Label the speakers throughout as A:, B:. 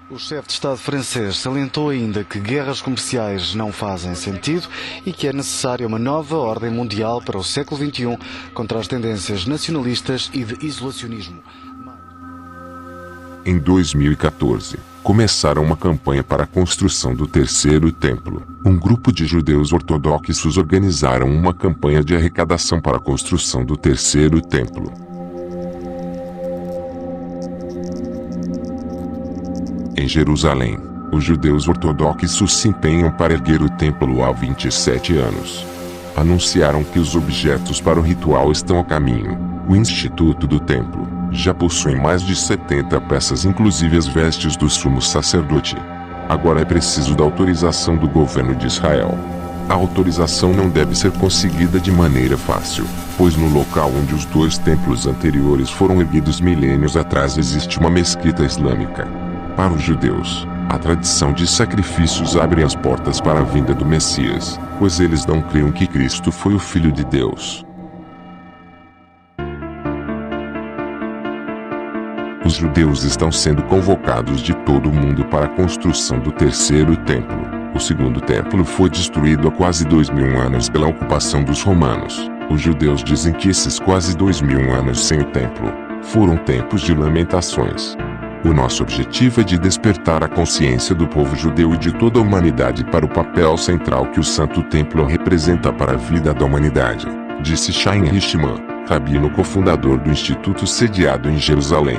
A: O chefe de Estado francês salientou ainda que guerras comerciais não fazem sentido e que é necessária uma nova ordem mundial para o século XXI contra as tendências nacionalistas e de isolacionismo.
B: Em 2014, começaram uma campanha para a construção do terceiro templo. Um grupo de judeus ortodoxos organizaram uma campanha de arrecadação para a construção do terceiro templo. Em Jerusalém, os judeus ortodoxos se empenham para erguer o templo há 27 anos. Anunciaram que os objetos para o ritual estão a caminho. O Instituto do Templo já possui mais de 70 peças, inclusive as vestes do sumo sacerdote. Agora é preciso da autorização do governo de Israel. A autorização não deve ser conseguida de maneira fácil, pois no local onde os dois templos anteriores foram erguidos milênios atrás existe uma mesquita islâmica. Para os judeus, a tradição de sacrifícios abre as portas para a vinda do Messias, pois eles não creem que Cristo foi o Filho de Deus. Os judeus estão sendo convocados de todo o mundo para a construção do terceiro templo. O segundo templo foi destruído há quase 2000 anos pela ocupação dos romanos. Os judeus dizem que esses quase 2000 anos sem o templo foram tempos de lamentações. O nosso objetivo é de despertar a consciência do povo judeu e de toda a humanidade para o papel central que o Santo Templo representa para a vida da humanidade, disse Chaim Richman, rabino cofundador do Instituto sediado em Jerusalém.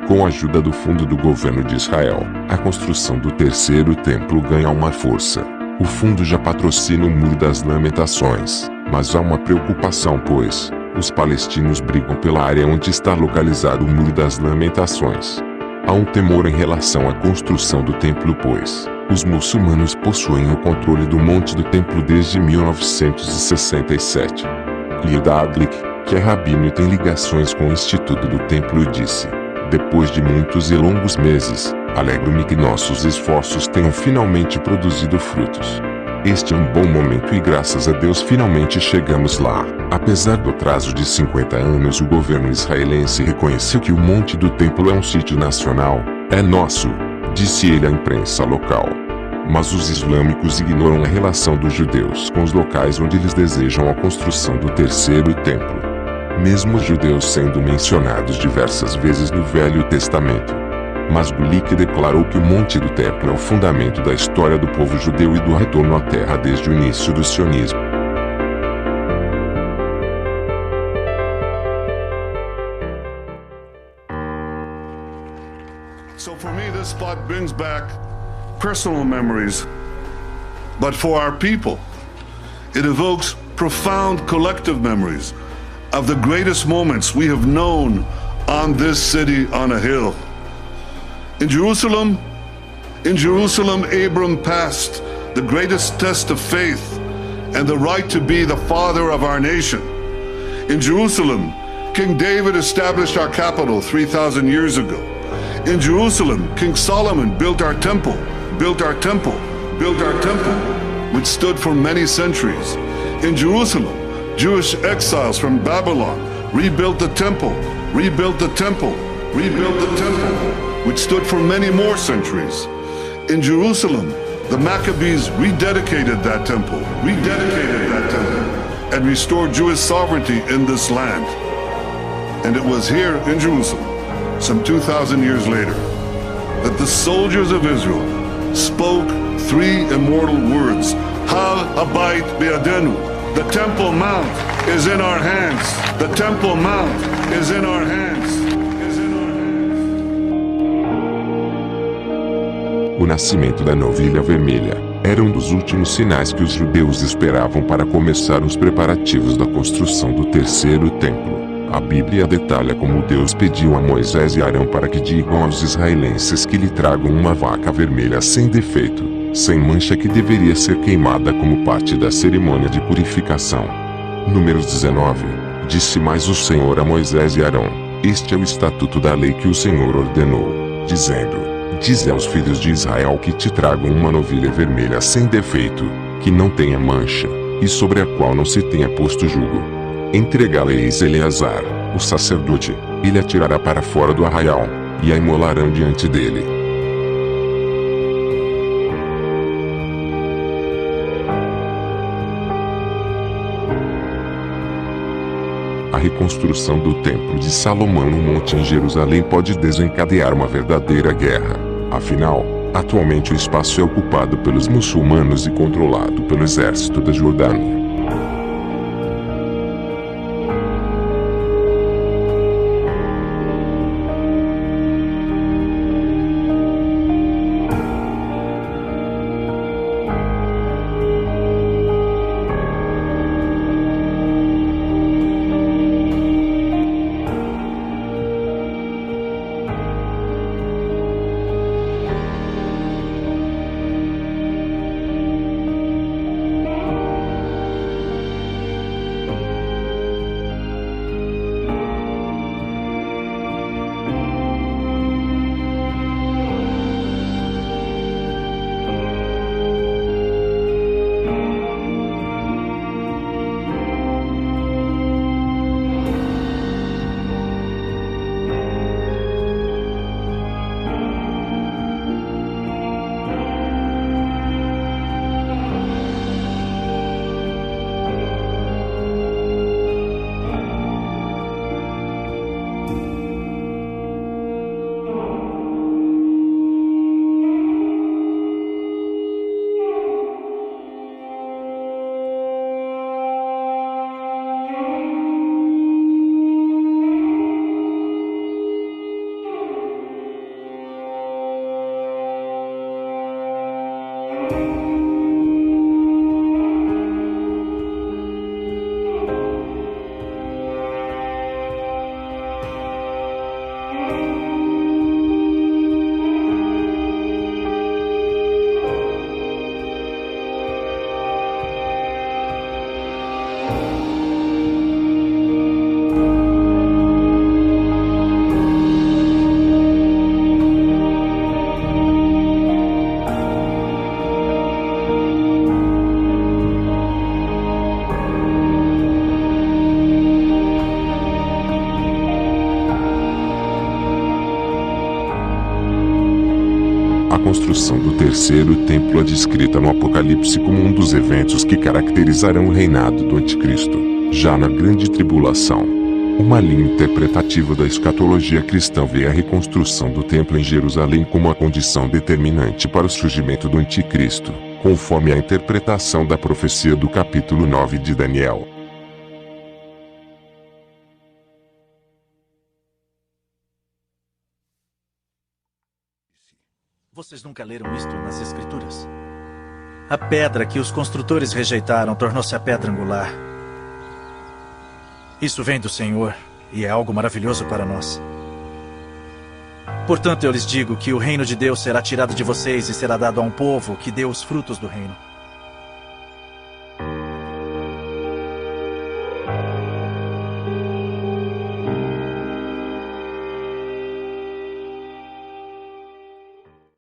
B: Com a ajuda do fundo do governo de Israel, a construção do terceiro templo ganha uma força. O fundo já patrocina o Muro das Lamentações, mas há uma preocupação pois os palestinos brigam pela área onde está localizado o Muro das Lamentações. Há um temor em relação à construção do templo pois os muçulmanos possuem o controle do Monte do Templo desde 1967. Lida Aglick, que é rabino e tem ligações com o Instituto do Templo, disse: depois de muitos e longos meses, alegro-me que nossos esforços tenham finalmente produzido frutos. Este é um bom momento e graças a Deus finalmente chegamos lá. Apesar do atraso de 50 anos, o governo israelense reconheceu que o Monte do Templo é um sítio nacional. É nosso, disse ele à imprensa local. Mas os islâmicos ignoram a relação dos judeus com os locais onde eles desejam a construção do terceiro templo. Mesmo os judeus sendo mencionados diversas vezes no Velho Testamento. Mas Gulick declarou que o Monte do Templo é o fundamento da história do povo judeu e do retorno à terra desde o início do sionismo.
C: So for me this spot brings back personal memories, but for our people, it evokes profound collective memories of the greatest moments we have known on this city on a hill. In Jerusalem, Abram passed the greatest test of faith and the right to be the father of our nation. In Jerusalem, King David established our capital 3,000 years ago. In Jerusalem, King Solomon built our temple, which stood for many centuries. In Jerusalem, Jewish exiles from Babylon rebuilt the temple, which stood for many more centuries. In Jerusalem, the Maccabees rededicated that temple, and restored Jewish sovereignty in this land. And it was here in Jerusalem, some 2,000 years later, that the soldiers of Israel spoke three immortal words: Hal Habayit Be'adenu. The Temple Mount is in our hands. The Temple Mount is in our hands.
B: O nascimento da novilha vermelha era um dos últimos sinais que os judeus esperavam para começar os preparativos da construção do terceiro templo. A Bíblia detalha como Deus pediu a Moisés e Arão para que digam aos israelenses que lhe tragam uma vaca vermelha sem defeito, sem mancha, que deveria ser queimada como parte da cerimônia de purificação. Números 19. Disse mais o Senhor a Moisés e Arão: este é o estatuto da lei que o Senhor ordenou, dizendo: dize aos filhos de Israel que te tragam uma novilha vermelha sem defeito, que não tenha mancha, e sobre a qual não se tenha posto jugo. Entregá-la-eis Eleazar, o sacerdote, ele a tirará para fora do arraial, e a imolarão diante dele. A reconstrução do Templo de Salomão no Monte em Jerusalém pode desencadear uma verdadeira guerra. Afinal, atualmente o espaço é ocupado pelos muçulmanos e controlado pelo exército da Jordânia. A construção do terceiro templo é descrita no Apocalipse como um dos eventos que caracterizarão o reinado do Anticristo. Já na Grande Tribulação, uma linha interpretativa da escatologia cristã vê a reconstrução do templo em Jerusalém como a condição determinante para o surgimento do Anticristo, conforme a interpretação da profecia do capítulo 9 de Daniel.
D: Vocês nunca leram isto nas Escrituras? A pedra que os construtores rejeitaram tornou-se a pedra angular. Isso vem do Senhor e é algo maravilhoso para nós. Portanto, eu lhes digo que o reino de Deus será tirado de vocês e será dado a um povo que dê os frutos do reino.